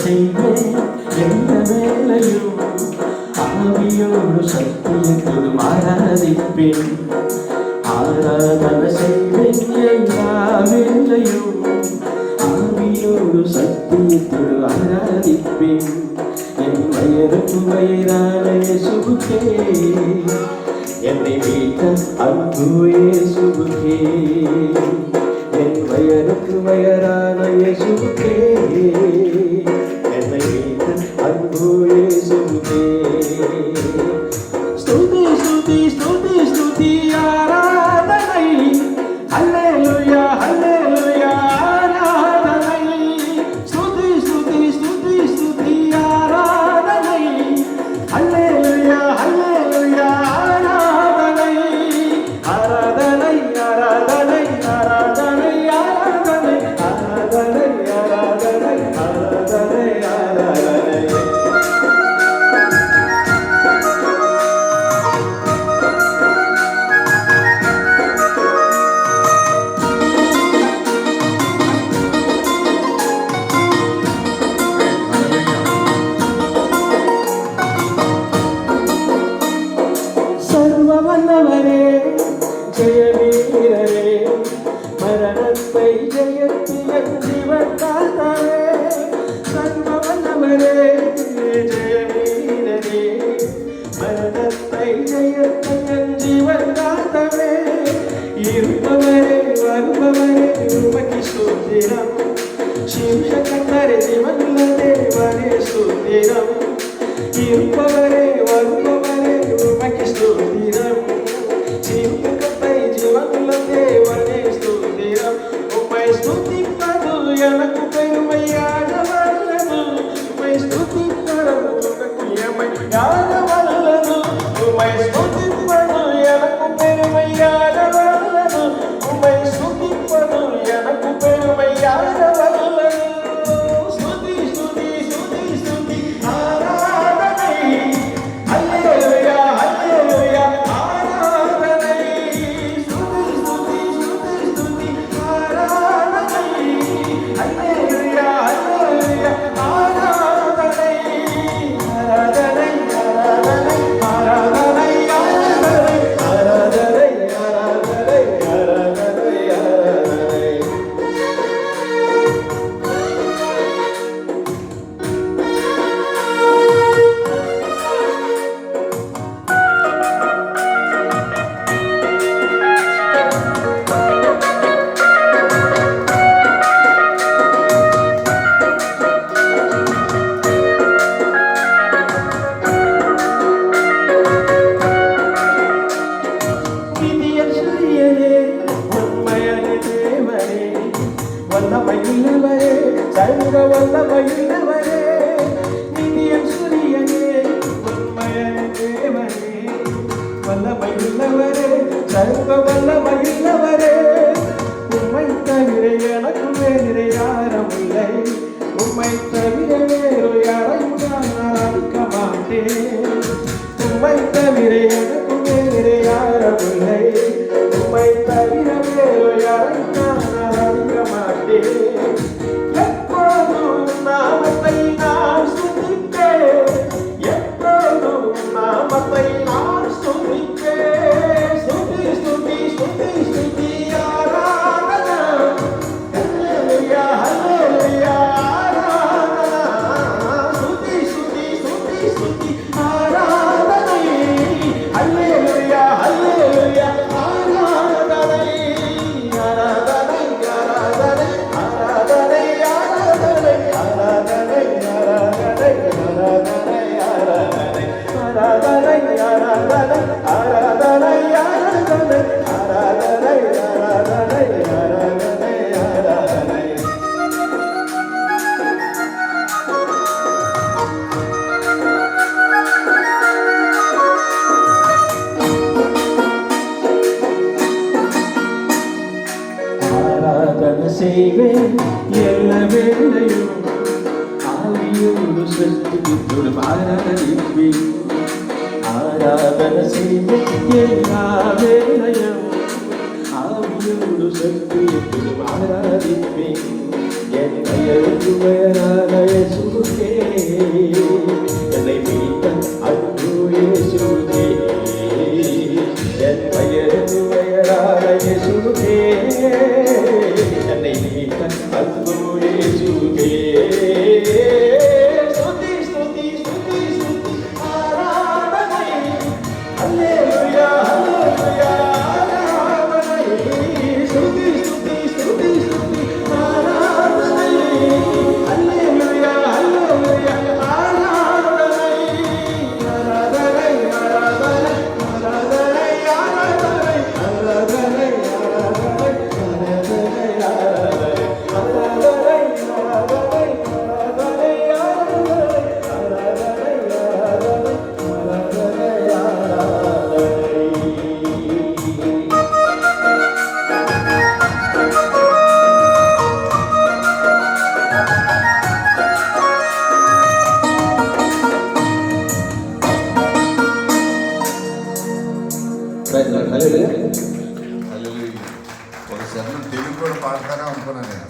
செய்வேன் எந்த வேலையும் ஆவியோடு சத்தியத்தோடு ஆராதிப்பேன். ஆராதனை செய்வேன் எல்லா வேலையும் ஆவியோடு சத்தியத்தோடு ஆராதிப்பேன். என் வயருக்கு வயதான இயேசுவுக்கே என்னை மீட்ட அன்பு இயேசுவுக்கே. என் வயருக்கு வயதான இயேசுவுக்கே என்னை மீட்ட அன்பு இயேசுவுக்கே. ஸ்துதி ஸ்துதி ஸ்துதி ஸ்துதி ஆராதனை ஹல்லேலூயா ஹல்லேலூயா ஆராதனை. ஸ்துதி ஸ்துதி ஸ்துதி ஸ்துதி ஆராதனை ஹல்லேலூயா ஹல்லேலூயா ஆராதனை. ஆராதனை ஆராதனை ஆராதனை ஆராதனை ஆராதனை ஆராதனை ஆராதனை ஆராதனை. சர்வவல்லவரே ஜெயவீரரே மரணத்தை ஜெயத்திய ஜீவன்தாத்தாவே. சர்வவல்லவரே ஜெயவீரரே மரணத்தை ஜெயத்திய ஜீவன்தாத்தாவே. இருப்பவரே வருபவரே உமக்கு ஸ்தோத்திரம். சிம்சகந்தரே ஜீவனுள்ள தேவனே ஸ்தோத்திரம். இருப்பவரே வருபவரே உமக்கு ஸ்தோத்திரம். சிம்சகத்தை ஜீவனுள்ள தேவனே ஸ்தோத்திரம். உம்மை ஸ்துதிப்பது எனக்கு பெருமையாக வல்லது. உம்மை ஸ்துதிப்பது உனக்கு எமையாக வல்லது. உம்மை ஸ்துதிப்பது எனக்கு பெருமையாக வல்லது. உம்மை ஸ்துதிப்பது எனக்கு பெருமையாக வல்லது. ஸ்துதி ஸ்துதி ஸ்துதி ஸ்துதி ஆராதனை ஹல்லேலூயா ஹல்லேலூயா ஆராதனை. ஸ்துதி ஸ்துதி ஸ்துதி ஸ்துதி ஆராதனை ஹல்லேலூயா ஹல்லேலூயா ஆராதனை. ஆராதனை ஆராதனை ஆராதனை ஆராதனை ஆராதனை ஆராதனை ஆராதனை ஆராதனை. நிதியன் சிறியனே உண்மையான தேவனே வல்லமையுள்ளவரே சர்வ வல்லமையுள்ளவரே. நிதியன் சிறியனே உண்மையான தேவனே வல்லமையுள்ளவரே சர்வ வல்லமையுள்ளவரே. உம்மை தவிர எனக்கு வேறு யாரும் இல்லை. உம்மை தவிர வேறு யாரையும் நான் ஆராதிக்க மாட்டேன். உம்மை தவிர எனக்கு வேறு யாரும் இல்லை. உம்மை தவிர வேறு யாரையும் நான் ஆராதிக்க மாட்டேன். எப்போதும் நாமத்தை நான் ஸ்துதிப்பேன். எப்போதும் நாமத்தை நான் ஸ்துதிப்பேன். ஸ்துதி ஸ்துதி ஸ்துதி ஸ்துதி ஆராதனா ஹல்லேலூயா ஹல்லேலூயா ஆராதனா. ஸ்துதி ஸ்துதி ஸ்துதி ஸ்துதி ஆராதனை ஹல்லேலூயா ஹல்லேலூயா ஆராதனை. ஆராதனை ஆராதனை ஆராதனை ஆராதனை ஆராதனை ஆராதனை ஆராதனை ஆராதனை ஆராதனை ஆராதனை ஆராதனை ஆராதனை ஆராதனை ஆராதனை ஆராதனை ஆராதனை. ஆராதனை செய்வேன் எல்லா வேளையும் ஆவியோடு சத்தியத்தோடு ஆராதிப்பேன். ஆராதனை செய்வேன் எல்லா வேளையும் ஆவியோடு சத்தியத்தோடு ஆராதிப்பேன். என் பெயருக்கு வயதான இயேசுவுக்கே హల్లెలూయా. ఒక శరణం తెలుగు కూడా పాడతారా అనుకున్నాను నేను.